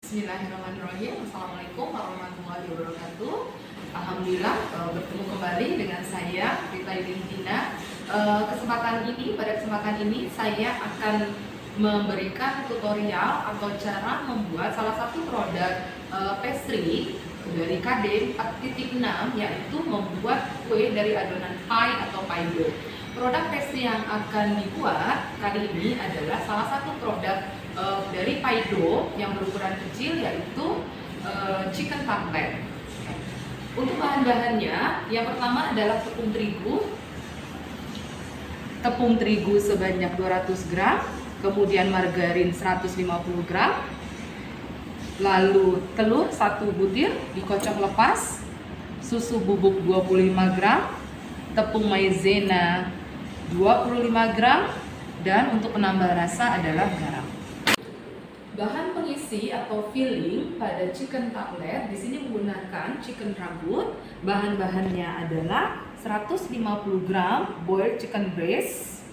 Bismillahirrahmanirrahim. Assalamualaikum warahmatullahi wabarakatuh. Alhamdulillah bertemu kembali dengan saya Rita Yudintina. Pada kesempatan ini saya akan memberikan tutorial atau cara membuat salah satu produk pastry dari KD 4.6, yaitu membuat kue dari adonan pie atau pie dough. Produk pastry yang akan dibuat kali ini adalah salah satu produk dari pie dough yang berukuran kecil, yaitu chicken cutlet. Untuk bahan-bahannya, yang pertama adalah tepung terigu sebanyak 200 gram, kemudian margarin 150 gram, lalu telur 1 butir dikocok lepas, susu bubuk 25 gram, tepung maizena 25 gram, dan untuk penambah rasa adalah garam. Bahan pengisi atau filling pada chicken cutlet di sini menggunakan chicken ragut. Bahan-bahannya adalah 150 gram boiled chicken breast,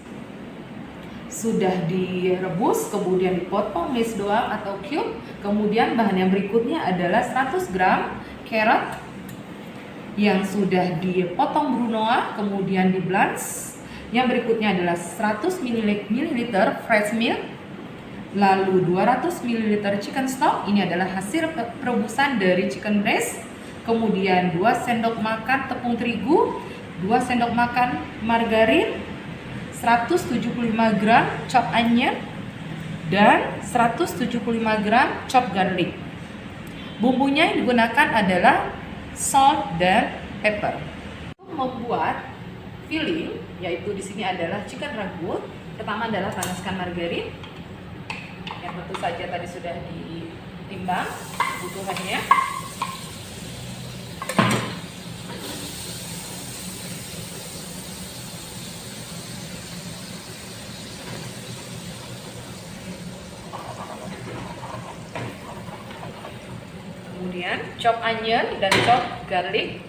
sudah direbus kemudian dipotong miss doang atau cube. Kemudian bahan yang berikutnya adalah 100 gram carrot yang sudah dipotong brunoise kemudian di blanch. Yang berikutnya adalah 100 ml fresh milk, lalu 200 ml chicken stock. Ini adalah hasil perebusan dari chicken breast. Kemudian 2 sendok makan tepung terigu, 2 sendok makan margarin, 175 gram chopped onion, dan 175 gram chopped garlic. Bumbunya yang digunakan adalah salt dan pepper. Untuk membuat filling, yaitu di sini adalah chicken ragut, pertama adalah panaskan margarin yang tentu saja tadi sudah ditimbang kebutuhannya. Kemudian chop onion dan chop garlic.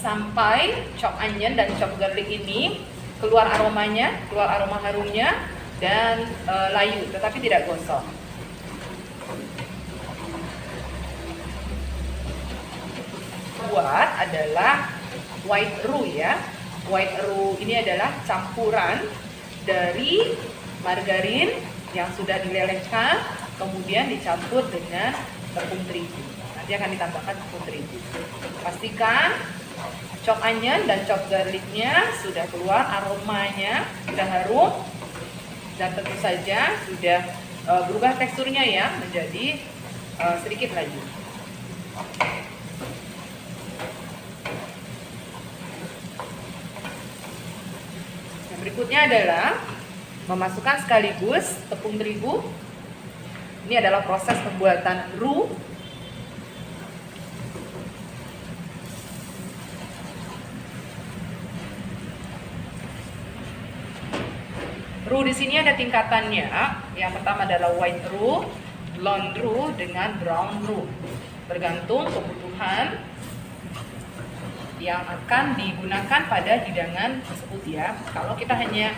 Sampai chop onion dan chop garlic ini keluar aromanya, keluar aroma harumnya, dan layu tetapi tidak gosong. Buat adalah white roux ya. White roux ini adalah campuran dari margarin yang sudah dilelehkan kemudian dicampur dengan tepung terigu. Nanti akan ditambahkan tepung terigu. Pastikan chop onion dan chop garlicnya sudah keluar aromanya, sudah harum, dan tentu saja sudah berubah teksturnya ya menjadi sedikit layu. Yang berikutnya adalah memasukkan sekaligus tepung terigu. Ini adalah proses pembuatan roux. Roux di sini ada tingkatannya. Yang pertama adalah white roux, blonde roux, dengan brown roux. Bergantung kebutuhan yang akan digunakan pada hidangan tersebut ya. Kalau kita hanya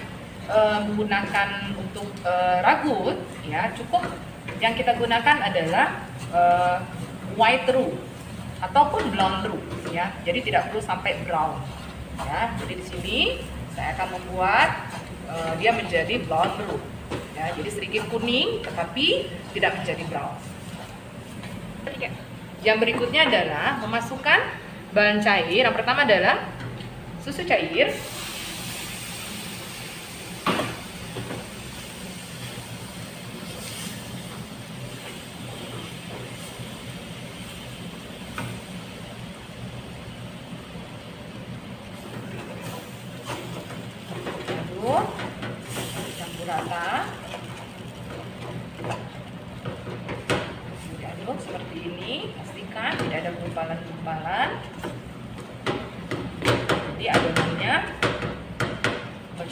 menggunakan untuk ragut ya, cukup yang kita gunakan adalah white roux ataupun blonde roux ya. Jadi tidak perlu sampai brown ya. Jadi di sini saya akan membuat dia menjadi blonde roux ya, jadi sedikit kuning tetapi tidak menjadi brown. Yang berikutnya adalah memasukkan bahan cair. Yang pertama adalah susu cair, campur rata. Diaduk seperti ini, pastikan tidak ada gumpalan-gumpalan. Jadi adonannya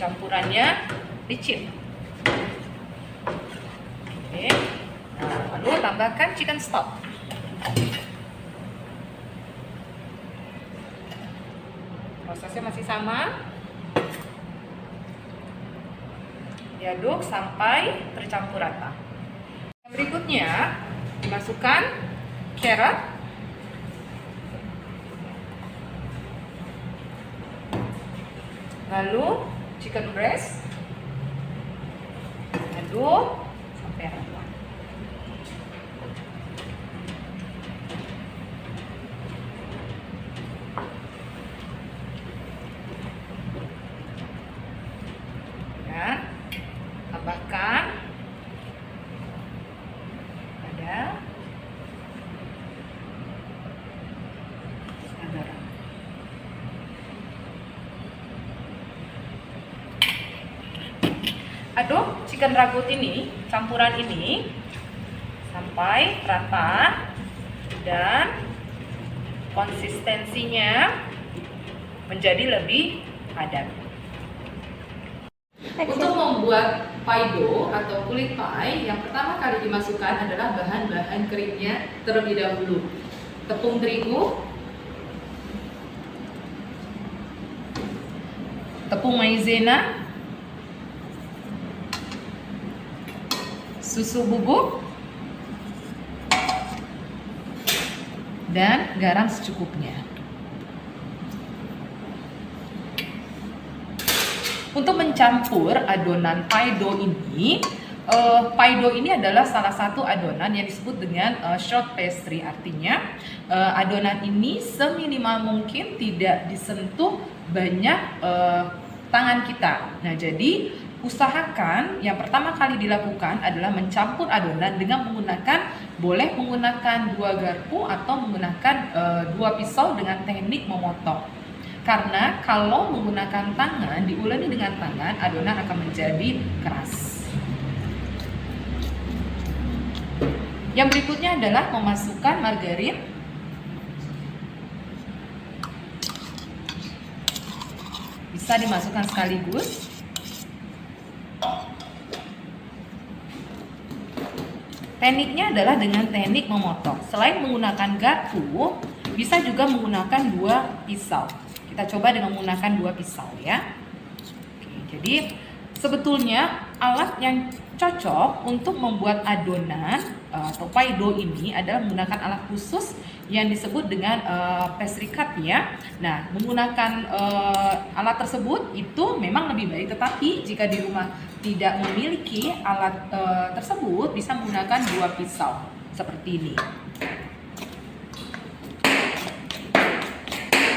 campurannya licin. Oke. Nah, lalu tambahkan chicken stock. Prosesnya masih sama. Diaduk sampai tercampur rata. Yang berikutnya dimasukkan carrot, lalu chicken breast, aduk sampai rata. Dan tambahkan ada garam. Aduk chicken ragut ini, campuran ini sampai rata dan konsistensinya menjadi lebih padat. Untuk membuat pie dough atau kulit pie, yang pertama kali dimasukkan adalah bahan-bahan keringnya terlebih dahulu. Tepung terigu, tepung maizena, susu bubuk, dan garam secukupnya. Untuk mencampur adonan pie dough ini, pie dough ini adalah salah satu adonan yang disebut dengan short pastry. Artinya adonan ini seminimal mungkin tidak disentuh banyak tangan kita. Nah, jadi usahakan yang pertama kali dilakukan adalah mencampur adonan dengan boleh menggunakan 2 garpu atau menggunakan 2 pisau dengan teknik memotong. Karena kalau menggunakan tangan, diuleni dengan tangan, adonan akan menjadi keras. Yang berikutnya adalah memasukkan margarin. Bisa dimasukkan sekaligus. Tekniknya adalah dengan teknik memotong. Selain menggunakan garpu, bisa juga menggunakan 2 pisau. Kita coba dengan menggunakan 2 pisau ya. Oke, jadi sebetulnya alat yang cocok untuk membuat adonan atau pie dough ini adalah menggunakan alat khusus yang disebut dengan pastry cut ya. Nah, menggunakan alat tersebut itu memang lebih baik, tetapi jika di rumah tidak memiliki alat tersebut, bisa menggunakan 2 pisau seperti ini.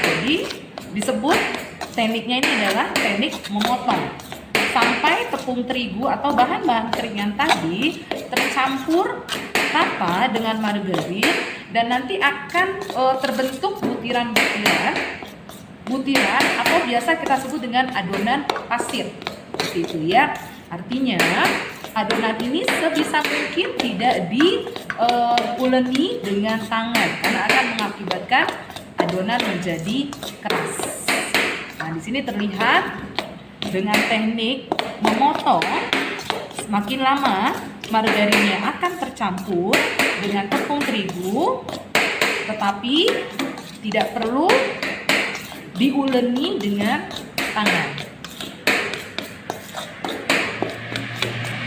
Jadi disebut tekniknya ini adalah teknik memotong sampai tepung terigu atau bahan-bahan kering yang tadi tercampur rata dengan margarin dan nanti akan terbentuk butiran atau biasa kita sebut dengan adonan pasir seperti itu ya. Artinya adonan ini sebisa mungkin tidak diuleni dengan tangan karena akan mengakibatkan adonan menjadi keras. Nah, di sini terlihat dengan teknik memotong, semakin lama margarinnya akan tercampur dengan tepung terigu, tetapi tidak perlu diuleni dengan tangan.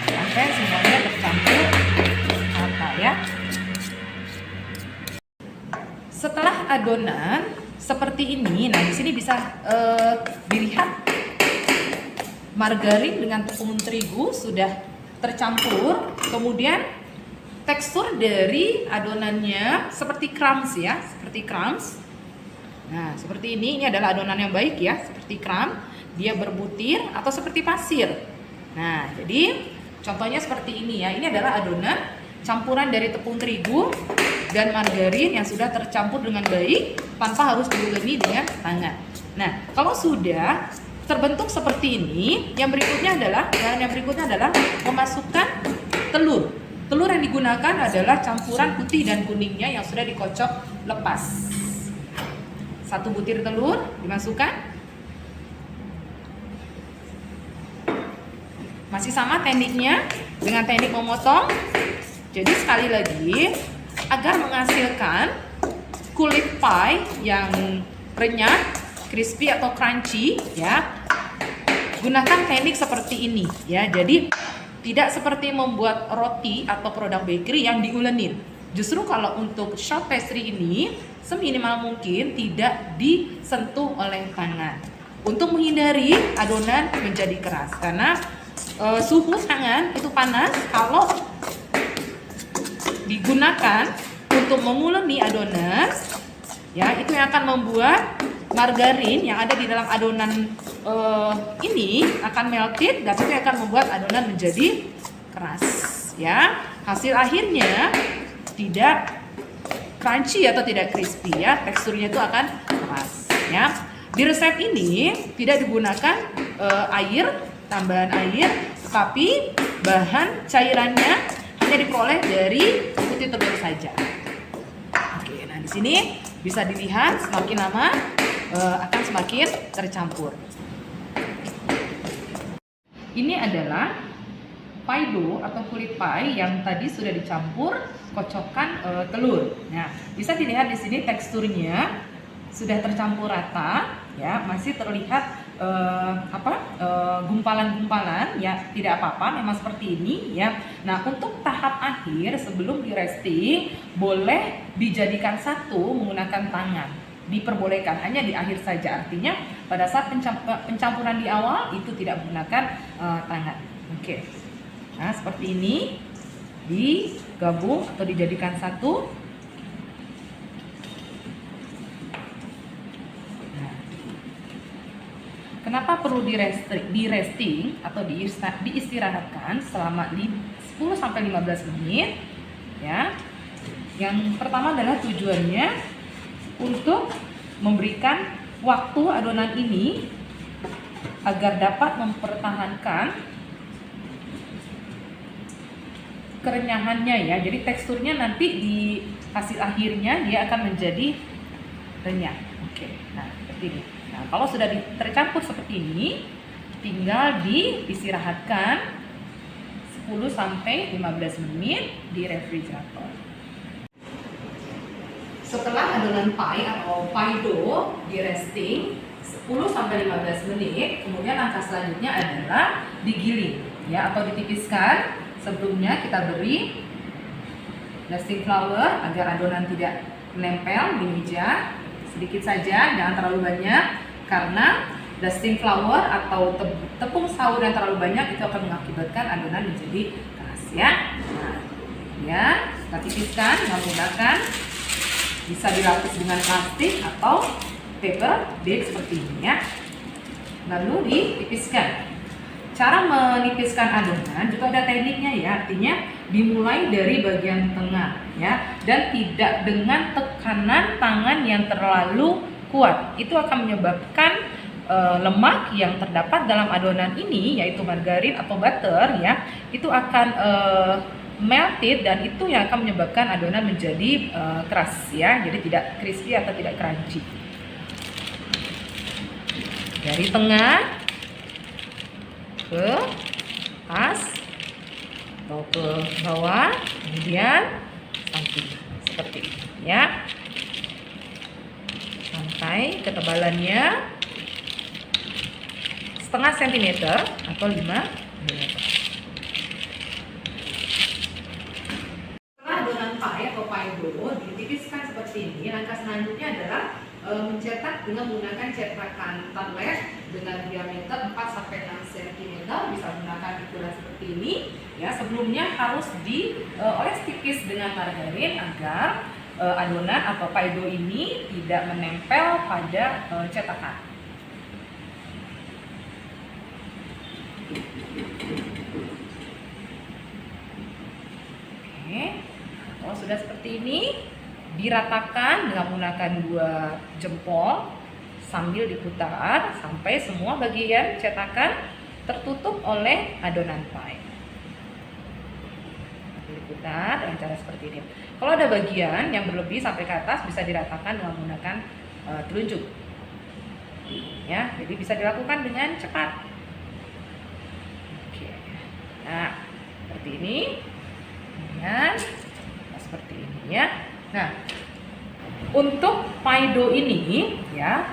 Sampai semuanya tercampur rata ya. Setelah adonan seperti ini, nah di sini bisa dilihat margarin dengan tepung terigu sudah tercampur. Kemudian tekstur dari adonannya seperti crumbs ya, seperti crumbs. Nah, seperti ini adalah adonan yang baik ya, seperti crumbs. Dia berbutir atau seperti pasir. Nah, jadi contohnya seperti ini ya. Ini adalah adonan campuran dari tepung terigu dan margarin yang sudah tercampur dengan baik tanpa harus diuleni dengan tangan. Nah, kalau sudah terbentuk seperti ini, yang berikutnya adalah memasukkan telur. Telur yang digunakan adalah campuran putih dan kuningnya yang sudah dikocok lepas. 1 butir telur dimasukkan. Masih sama tekniknya dengan teknik memotong. Jadi sekali lagi, agar menghasilkan kulit pie yang renyah, crispy atau crunchy ya, gunakan teknik seperti ini ya. Jadi tidak seperti membuat roti atau produk bakery yang diulenin. Justru kalau untuk short pastry ini seminimal mungkin tidak disentuh oleh tangan untuk menghindari adonan menjadi keras, karena suhu tangan itu panas. Kalau digunakan untuk menguleni adonan ya, itu yang akan membuat margarin yang ada di dalam adonan ini akan melted, dan itu akan membuat adonan menjadi keras ya. Hasil akhirnya tidak crunchy atau tidak crispy ya, teksturnya itu akan keras ya. Di resep ini tidak digunakan air, tambahan air, tetapi bahan cairannya hanya diperoleh dari putih telur saja. Oke, nah di sini bisa dilihat semakin lama akan semakin tercampur. Ini adalah pie dough atau kulit pie yang tadi sudah dicampur kocokan telur. Nah, bisa dilihat di sini teksturnya sudah tercampur rata ya, masih terlihat gumpalan-gumpalan ya, tidak apa-apa, memang seperti ini ya. Nah, untuk tahap akhir sebelum di resting boleh dijadikan satu menggunakan tangan, diperbolehkan hanya di akhir saja. Artinya pada saat pencampuran di awal itu tidak menggunakan tangan. Oke. Nah, seperti ini digabung atau dijadikan satu. Kenapa perlu di resting atau diistirahatkan selama 10-15 menit ya? Yang pertama adalah tujuannya untuk memberikan waktu adonan ini agar dapat mempertahankan kerenyahannya ya. Jadi teksturnya nanti di hasil akhirnya dia akan menjadi renyah. Oke. Nah, seperti ini. Nah, kalau sudah tercampur seperti ini, tinggal diistirahatkan 10-15 menit di refrigerator. Setelah adonan pie atau pie dough di resting 10-15 menit, kemudian langkah selanjutnya adalah digiling ya, atau ditipiskan. Sebelumnya kita beri dusting flour agar adonan tidak menempel di meja. Sedikit saja, jangan terlalu banyak, karena dusting flour atau tepung saus yang terlalu banyak itu akan mengakibatkan adonan menjadi keras ya. Nah, ya, kita tipiskan menggunakan, bisa dilapis dengan plastik atau paper bag seperti ini ya. Lalu ditipiskan. Cara menipiskan adonan juga ada tekniknya ya, artinya dimulai dari bagian tengah ya, dan tidak dengan tekanan tangan yang terlalu kuat. Itu akan menyebabkan lemak yang terdapat dalam adonan ini, yaitu margarin atau butter ya, itu akan melted, dan itu yang akan menyebabkan adonan menjadi keras ya, jadi tidak crispy atau tidak crunchy. Dari tengah ke atas atau ke bawah, kemudian samping seperti ini ya, sampai ketebalannya setengah sentimeter atau 5 mm. Setelah adonan pie atau pie dough ditipiskan seperti ini, langkah selanjutnya adalah mencetak dengan menggunakan cetakan tablet dengan diameter 4-6 cm, bisa menggunakan ukuran seperti ini ya. Sebelumnya harus dioles tipis dengan margarin agar adonan atau pie dough ini tidak menempel pada cetakan. Oke, kalau sudah seperti ini, diratakan dengan menggunakan 2 jempol sambil diputar sampai semua bagian cetakan tertutup oleh adonan pie. Diputar dengan cara seperti ini. Kalau ada bagian yang berlebih sampai ke atas, bisa diratakan dengan menggunakan telunjuk. Ya, jadi bisa dilakukan dengan cepat. Oke. Nah, seperti ini. Kemudian seperti ini ya. Nah, untuk pie dough ini ya,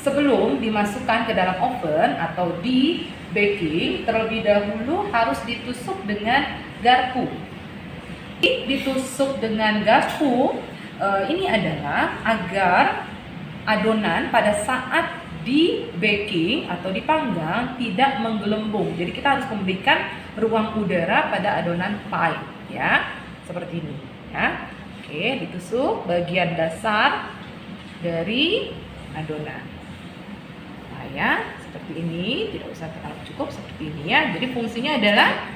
sebelum dimasukkan ke dalam oven atau di baking, terlebih dahulu harus ditusuk dengan garpu. Ditusuk dengan garpu ini adalah agar adonan pada saat di baking atau dipanggang tidak menggelembung. Jadi kita harus memberikan ruang udara pada adonan pie ya, seperti ini ya. Oke, ditusuk bagian dasar dari adonan. Nah ya, seperti ini, tidak usah terlalu cukup seperti ini ya. Jadi fungsinya adalah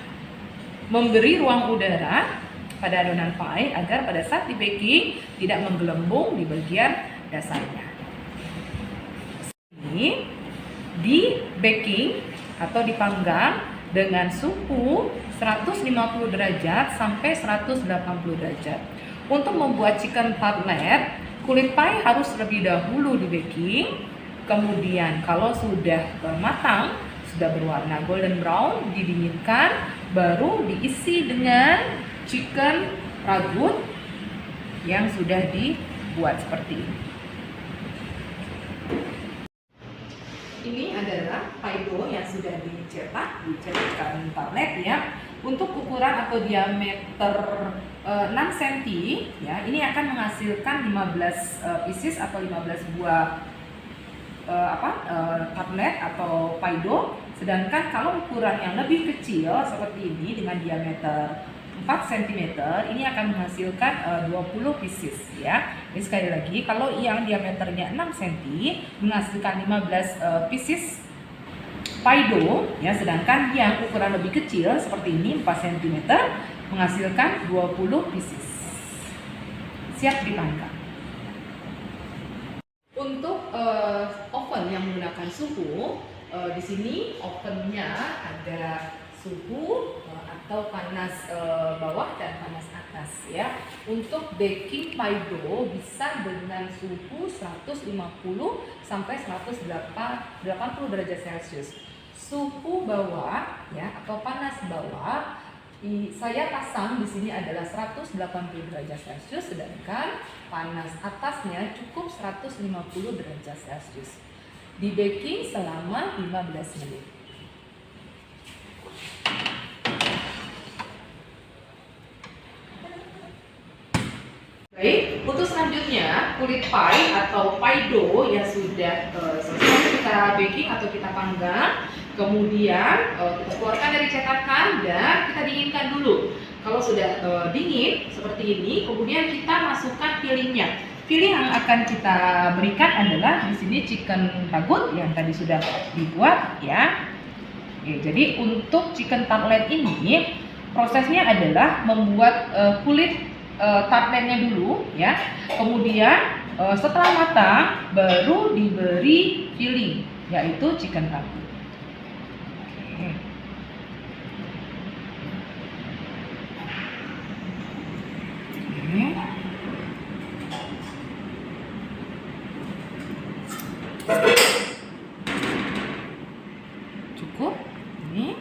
memberi ruang udara pada adonan pie agar pada saat di baking tidak menggelembung di bagian dasarnya. Ini di baking atau dipanggang dengan suhu 150 derajat sampai 180 derajat. Untuk membuat chicken cutlet, kulit pie harus terlebih dahulu di baking. Kemudian kalau sudah matang, sudah berwarna golden brown, didinginkan, baru diisi dengan chicken ragut yang sudah dibuat seperti ini. Ini adalah pie dough yang sudah dicetak cutlet ya. Untuk ukuran atau diameter 6 cm ya, ini akan menghasilkan 15 pieces atau 15 buah cutlet atau pie dough. Sedangkan kalau ukuran yang lebih kecil seperti ini dengan diameter 4 cm, ini akan menghasilkan 20 pieces ya. Jadi sekali lagi, kalau yang diameternya 6 cm menghasilkan 15 pieces pie dough ya, sedangkan yang ukuran lebih kecil seperti ini 4 cm menghasilkan 20 pieces. Siap dipanggang. Untuk oven yang menggunakan suhu, di sini ovennya ada suhu atau panas bawah dan panas atas ya. Untuk baking pie dough bisa dengan suhu 150 sampai 180 derajat Celcius. Suhu bawah ya atau panas bawah saya pasang di sini adalah 180 derajat Celcius, sedangkan panas atasnya cukup 150 derajat Celcius. Di baking selama 15 menit. Baik, untuk selanjutnya kulit pie atau pie dough yang sudah selesai kita baking atau kita panggang, kemudian kita keluarkan dari cetakan dan kita dinginkan dulu. Kalau sudah dingin seperti ini, kemudian kita masukkan fillingnya. Filling yang akan kita berikan adalah di sini chicken ragut yang tadi sudah dibuat ya. Oke, jadi untuk chicken cutlet ini prosesnya adalah membuat kulit cutletnya dulu ya. Kemudian setelah matang baru diberi filling yaitu chicken ragut. Cukup ini.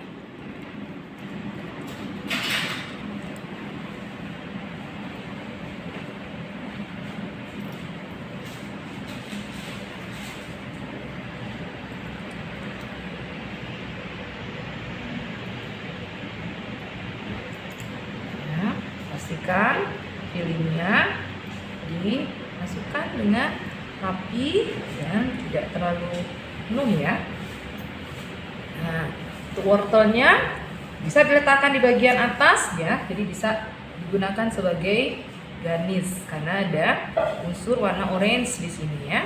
Nah, pastikan fillingnya dimasukkan dengan rapi dan tidak terlalu penuh ya. Nah, untuk wortelnya bisa diletakkan di bagian atas ya, jadi bisa digunakan sebagai garnish karena ada unsur warna orange di sini ya.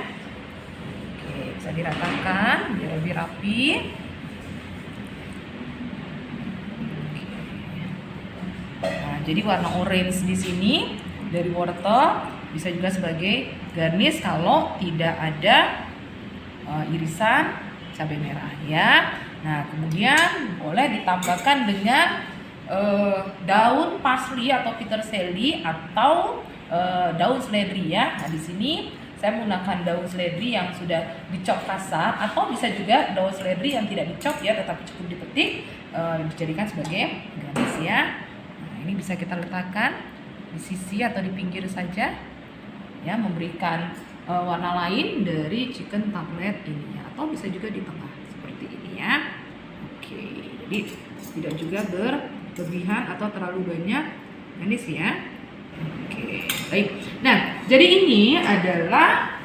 Oke, bisa diratakan biar lebih rapi. Nah, jadi warna orange di sini dari wortel bisa juga sebagai garnish kalau tidak ada irisan cabai merah ya. Nah, kemudian boleh ditambahkan dengan daun parsley atau peterselie atau daun seledri ya. Nah, di sini saya menggunakan daun seledri yang sudah dicop kasar, atau bisa juga daun seledri yang tidak dicop ya, tetapi cukup dipetik, dijadikan sebagai garnish ya. Nah, ini bisa kita letakkan di sisi atau di pinggir saja ya, memberikan warna lain dari chicken cutlet ini ya, atau bisa juga di tengah seperti ini ya. Oke, jadi tidak juga berlebihan atau terlalu banyak manis ya. Oke, baik. Nah, jadi ini adalah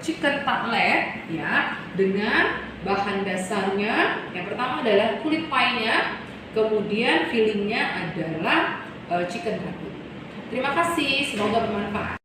chicken cutlet ya, dengan bahan dasarnya yang pertama adalah kulit pie-nya, kemudian fillingnya adalah chicken cutlet. Terima kasih, semoga bermanfaat.